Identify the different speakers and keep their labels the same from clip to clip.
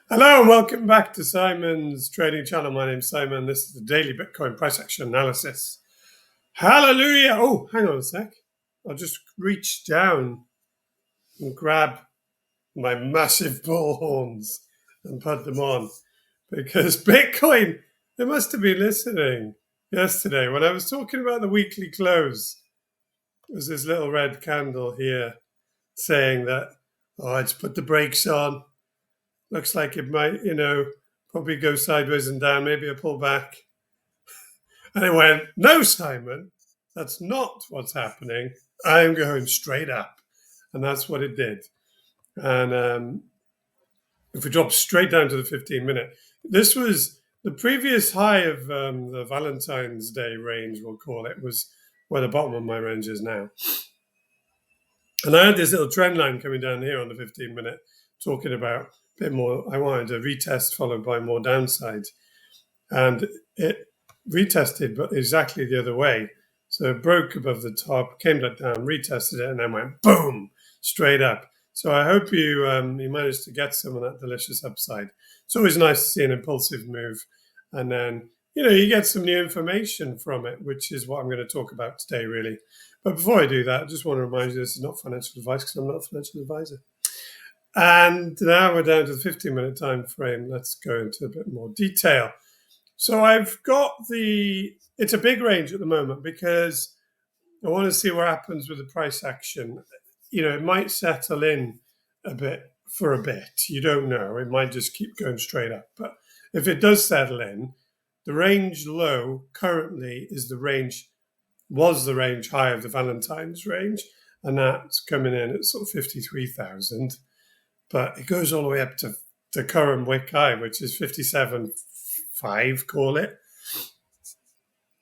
Speaker 1: Hello and welcome back to Simon's trading channel. My name's Simon. This is the daily Bitcoin price action analysis. Hallelujah. Oh, hang on a sec. I'll just reach down and grab my massive bullhorns and put them on because Bitcoin, they must have been listening yesterday when I was talking about the weekly close. There's this little red candle here saying that, oh, I'd put the brakes on. Looks like it might, probably go sideways and down, maybe a pullback. And it went, no, Simon, that's not what's happening. I'm going straight up. And that's what it did. And if we drop straight down to the 15-minute, this was the previous high of the Valentine's Day range, we'll call it, was where the bottom of my range is now. And I had this little trend line coming down here on the 15-minute talking about a bit more. I wanted a retest followed by more downside. And it retested, but exactly the other way. So it broke above the top, came back down, retested it, and then went boom, straight up. So I hope you managed to get some of that delicious upside. It's always nice to see an impulsive move. And then, you get some new information from it, which is what I'm going to talk about today, really. But before I do that, I just want to remind you this is not financial advice because I'm not a financial advisor. And now we're down to the 15-minute time frame. Let's go into a bit more detail. So I've got it's a big range at the moment because I want to see what happens with the price action. It might settle in a bit for a bit. You don't know. It might just keep going straight up. But if it does settle in, the range low currently was the range high of the Valentine's range. And that's coming in at sort of 53,000. But it goes all the way up to the current wick high, which is 57.5, call it.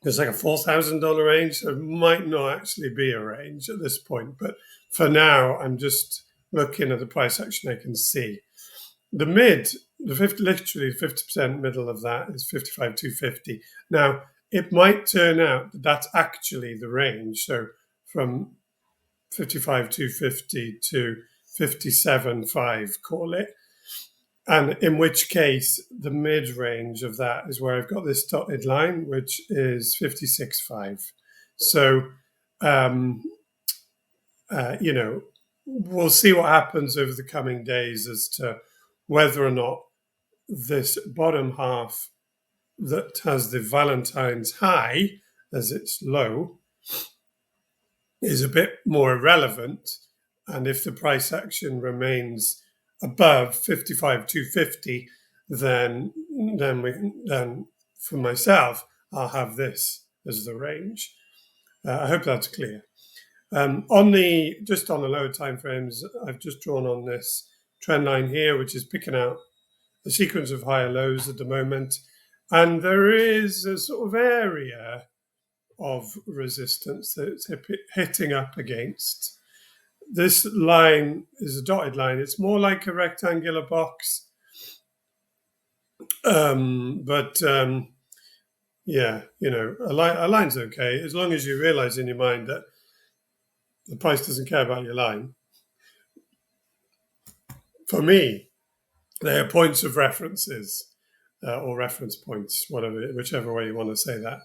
Speaker 1: It's like a $4,000 range, so it might not actually be a range at this point. But for now, I'm just looking at the price action I can see. The mid, literally 50% middle of that is 55,250. Now, it might turn out that that's actually the range. So from 55,250 to 57.5, call it. And in which case, the mid-range of that is where I've got this dotted line, which is 56.5. So, we'll see what happens over the coming days as to whether or not this bottom half that has the Valentine's high as its low is a bit more irrelevant. And if the price action remains above 55,250, then for myself, I'll have this as the range. I hope that's clear. On the lower time frames, I've just drawn on this trend line here, which is picking out the sequence of higher lows at the moment. And there is a sort of area of resistance that it's hitting up against. This line is a dotted line. It's more like a rectangular box. A line's okay, as long as you realize in your mind that the price doesn't care about your line. For me, they are points of references or reference points, whichever way you want to say that.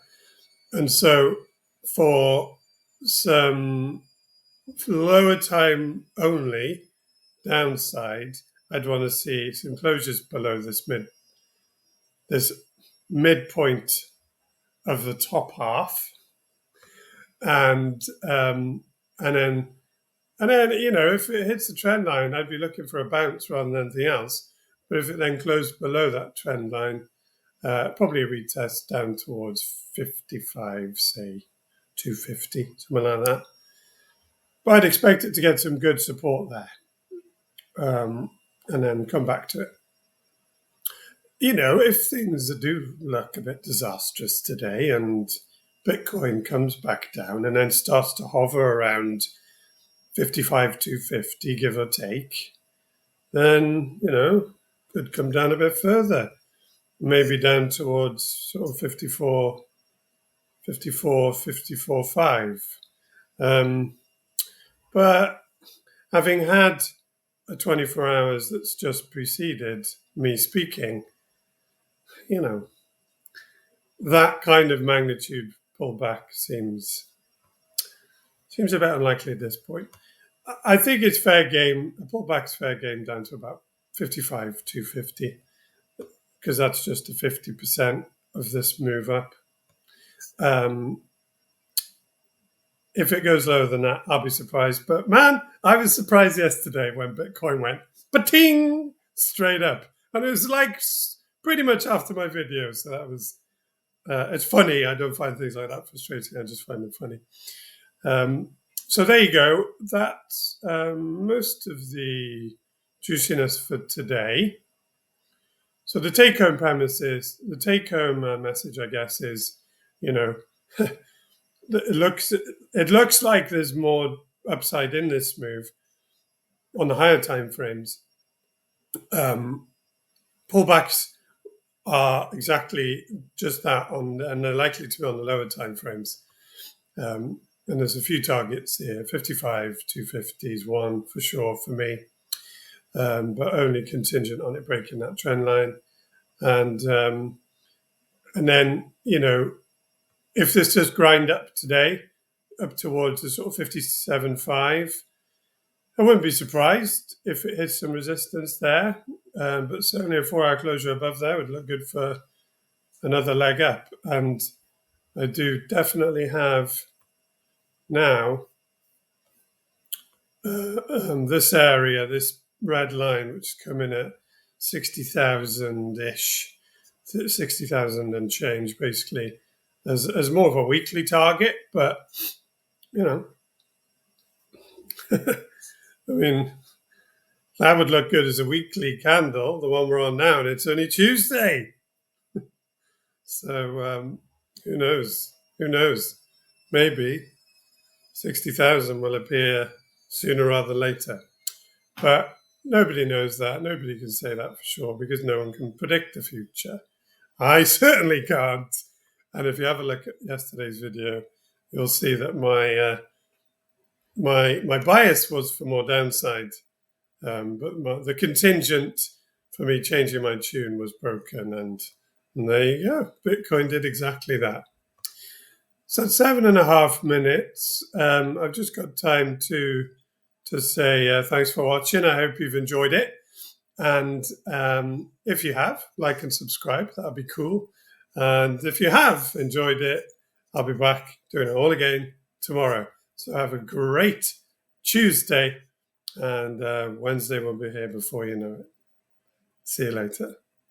Speaker 1: And so for some lower time only downside, I'd want to see some closures below this midpoint of the top half, and then if it hits the trend line, I'd be looking for a bounce rather than anything else. But if it then closed below that trend line, probably a retest down towards 55, say 250, something like that. But I'd expect it to get some good support there, and then come back to it. If things do look a bit disastrous today and Bitcoin comes back down and then starts to hover around 55,250, give or take, then, could come down a bit further, maybe down towards sort of 54.5. But having had 24 hours that's just preceded me speaking, you know, that kind of magnitude pullback seems a bit unlikely at this point. I think it's fair game. A pullback's fair game down to about 55, 250, because that's just a 50% of this move up. If it goes lower than that, I'll be surprised. But man, I was surprised yesterday when Bitcoin went ba-ting straight up. And it was like pretty much after my video. So that was, it's funny. I don't find things like that frustrating. I just find them funny. So there you go. That's most of the juiciness for today. So the take-home premise is, the take-home message, I guess, is, you know, it looks like there's more upside in this move on the higher time frames. Pullbacks are exactly just that, and they're likely to be on the lower time frames. And there's a few targets here. 55, 250 is one for sure for me, but only contingent on it breaking that trend line. And then, you know, if this does grind up today, up towards the sort of 57.5, I wouldn't be surprised if it hits some resistance there. But certainly a 4-hour closure above there would look good for another leg up. And I do definitely have now this area, this red line, which is coming at 60,000-ish, 60,000 and change, basically, as more of a weekly target. But, you know, I mean, that would look good as a weekly candle, the one we're on now, and it's only Tuesday. So who knows? Who knows? Maybe 60,000 will appear sooner rather than later. But nobody knows that. Nobody can say that for sure because no one can predict the future. I certainly can't. And if you have a look at yesterday's video, you'll see that my bias was for more downside. But the contingent for me changing my tune was broken, and there you go. Bitcoin did exactly that. So 7.5 minutes. I've just got time to say thanks for watching. I hope you've enjoyed it. And if you have, like and subscribe. That'd be cool. And if you have enjoyed it, I'll be back doing it all again tomorrow. So have a great Tuesday. And Wednesday will be here before you know it. See you later.